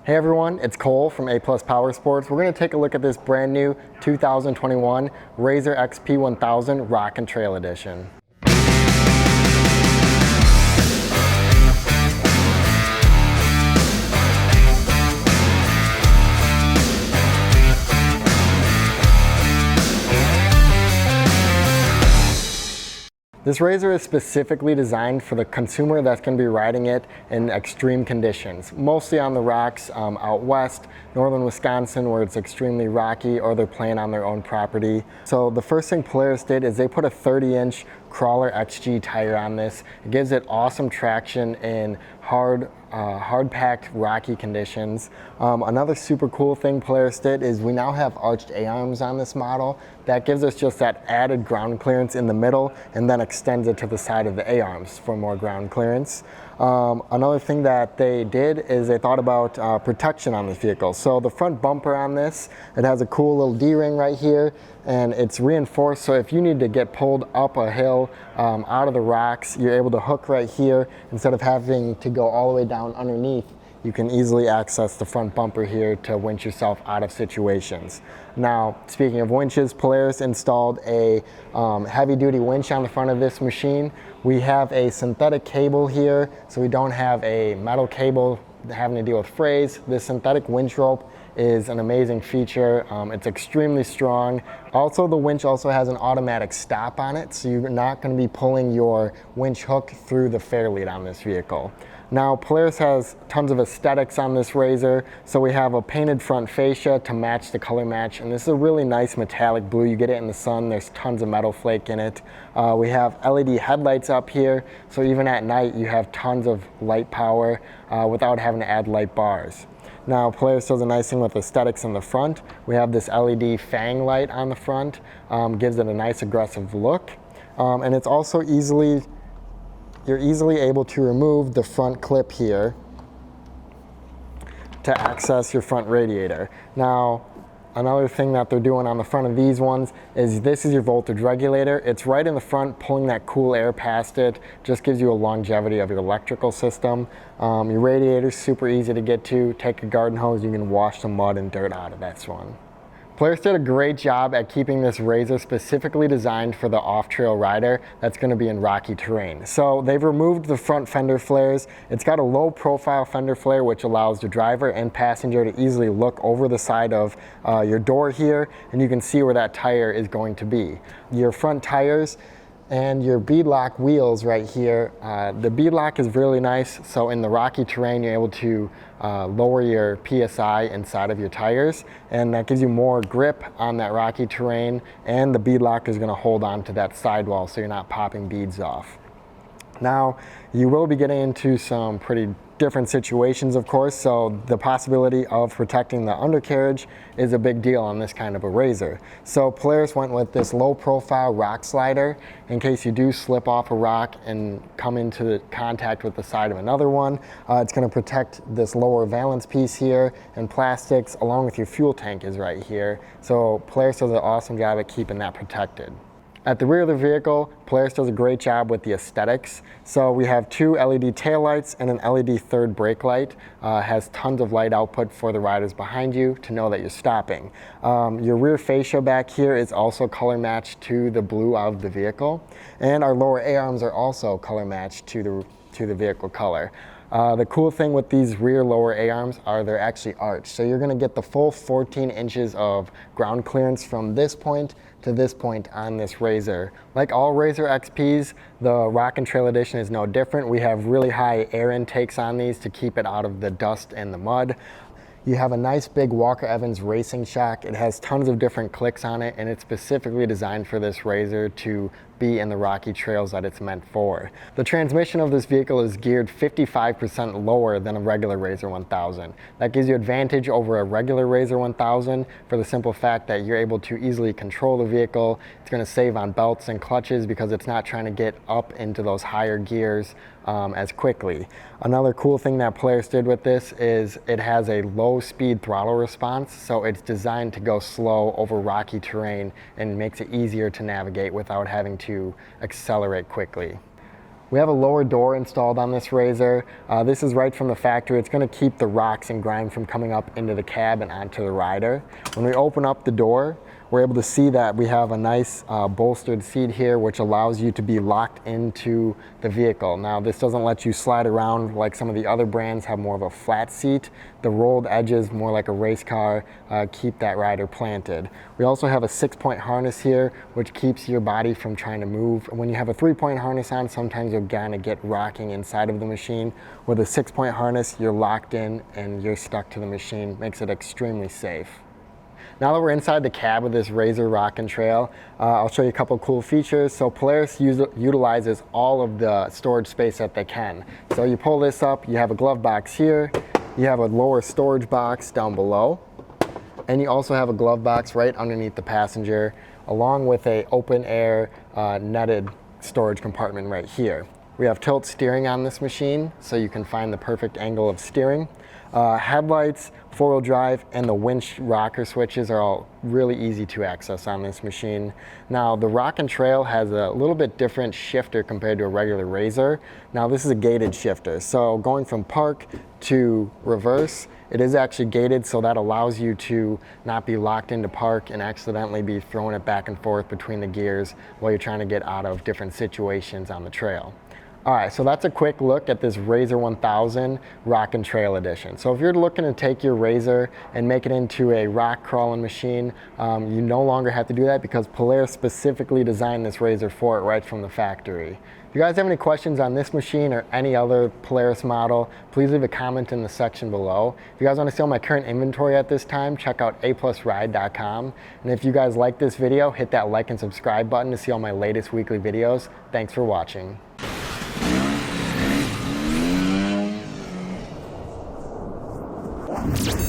Hey everyone, it's Cole from A+ Power Sports. We're going to take a look at this brand new 2021 RZR XP 1000 Rock and Trail Edition. This RZR is specifically designed for the consumer that's going to be riding it in extreme conditions, mostly on the rocks out west, northern Wisconsin, where it's extremely rocky, or they're playing on their own property. So the first thing Polaris did is they put a 30-inch Crawler XG tire on this. It gives it awesome traction in hard-packed, rocky conditions. Another super cool thing Polaris did is we now have arched A-arms on this model. That gives us just that added ground clearance in the middle and then extends it to the side of the A-arms for more ground clearance. Another thing that they did is they thought about protection on this vehicle. So the front bumper on this, it has a cool little D-ring right here, and it's reinforced, so if you need to get pulled up a hill out of the rocks, you're able to hook right here instead of having to go all the way down underneath. You can easily access the front bumper here to winch yourself out of situations. Now, speaking of winches, Polaris installed a heavy-duty winch on the front of this machine. We have a synthetic cable here, so we don't have a metal cable having to deal with frays. This synthetic winch rope is an amazing feature. It's extremely strong. Also, the winch also has an automatic stop on it, so you're not going to be pulling your winch hook through the fairlead on this vehicle. Now, Polaris has tons of aesthetics on this RZR. So we have a painted front fascia to match the color match, and this is a really nice metallic blue. You get it in the sun, there's tons of metal flake in it. We have LED headlights up here, so even at night you have tons of light power without having to add light bars. Now, Polaris does a nice thing with aesthetics in the front. We have this LED fang light on the front, gives it a nice aggressive look, and it's also you're easily able to remove the front clip here to access your front radiator. Now, another thing that they're doing on the front of these ones is this is your voltage regulator. It's right in the front, pulling that cool air past it. Just gives you a longevity of your electrical system. Your radiator's super easy to get to. Take a garden hose, you can wash the mud and dirt out of this one. Polaris did a great job at keeping this RZR specifically designed for the off-trail rider that's going to be in rocky terrain. So they've removed the front fender flares. It's got a low-profile fender flare, which allows the driver and passenger to easily look over the side of your door here, and you can see where that tire is going to be. Your front tires and your beadlock wheels right here. The beadlock is really nice, so in the rocky terrain you're able to lower your PSI inside of your tires, and that gives you more grip on that rocky terrain, and the beadlock is going to hold on to that sidewall so you're not popping beads off. Now, you will be getting into some pretty different situations, of course, so the possibility of protecting the undercarriage is a big deal on this kind of a RZR. So Polaris went with this low-profile rock slider in case you do slip off a rock and come into contact with the side of another one. It's going to protect this lower valance piece here, and plastics along with your fuel tank is right here. So Polaris does an awesome job at keeping that protected. At the rear of the vehicle, Polaris does a great job with the aesthetics. So we have two LED taillights and an LED third brake light. Has tons of light output for the riders behind you to know that you're stopping. Your rear fascia back here is also color matched to the blue of the vehicle. And our lower A-arms are also color matched to the vehicle color. The cool thing with these rear lower A-arms are they're actually arched. So you're going to get the full 14 inches of ground clearance from this point to this point on this RZR. Like all RZR XPs, the Rock and Trail Edition is no different. We have really high air intakes on these to keep it out of the dust and the mud. You have a nice big Walker Evans racing shock. It has tons of different clicks on it, and it's specifically designed for this RZR to be in the rocky trails that it's meant for. The transmission of this vehicle is geared 55% lower than a regular RZR 1000. That gives you advantage over a regular RZR 1000 for the simple fact that you're able to easily control the vehicle. It's going to save on belts and clutches because it's not trying to get up into those higher gears as quickly. Another cool thing that Polaris did with this is it has a low speed throttle response, so it's designed to go slow over rocky terrain and makes it easier to navigate without having to accelerate quickly. We have a lower door installed on this RZR. This is right from the factory. It's going to keep the rocks and grime from coming up into the cab and onto the rider. When we open up the door, we're able to see that we have a nice bolstered seat here, which allows you to be locked into the vehicle. Now, this doesn't let you slide around like some of the other brands have more of a flat seat. The rolled edges, more like a race car, keep that rider planted. We also have a 6-point harness here, which keeps your body from trying to move. When you have a 3-point harness on, sometimes you're gonna get rocking inside of the machine. With a 6-point harness, you're locked in and you're stuck to the machine. Makes it extremely safe. Now that we're inside the cab of this RZR Rockin' Trail, I'll show you a couple cool features. So Polaris utilizes all of the storage space that they can. So you pull this up, you have a glove box here, you have a lower storage box down below, and you also have a glove box right underneath the passenger, along with a open air netted storage compartment right here. We have tilt steering on this machine, so you can find the perfect angle of steering. Headlights, 4-wheel drive, and the winch rocker switches are all really easy to access on this machine. Now, the Rockin' Trail has a little bit different shifter compared to a regular RZR. Now, this is a gated shifter, so going from park to reverse, it is actually gated, so that allows you to not be locked into park and accidentally be throwing it back and forth between the gears while you're trying to get out of different situations on the trail. All right, so that's a quick look at this RZR 1000 Rockin' Trail Edition. So if you're looking to take your RZR and make it into a rock crawling machine, you no longer have to do that because Polaris specifically designed this RZR for it right from the factory. If you guys have any questions on this machine or any other Polaris model, please leave a comment in the section below. If you guys want to see all my current inventory at this time, check out aplusride.com. And if you guys like this video, hit that like and subscribe button to see all my latest weekly videos. Thanks for watching. You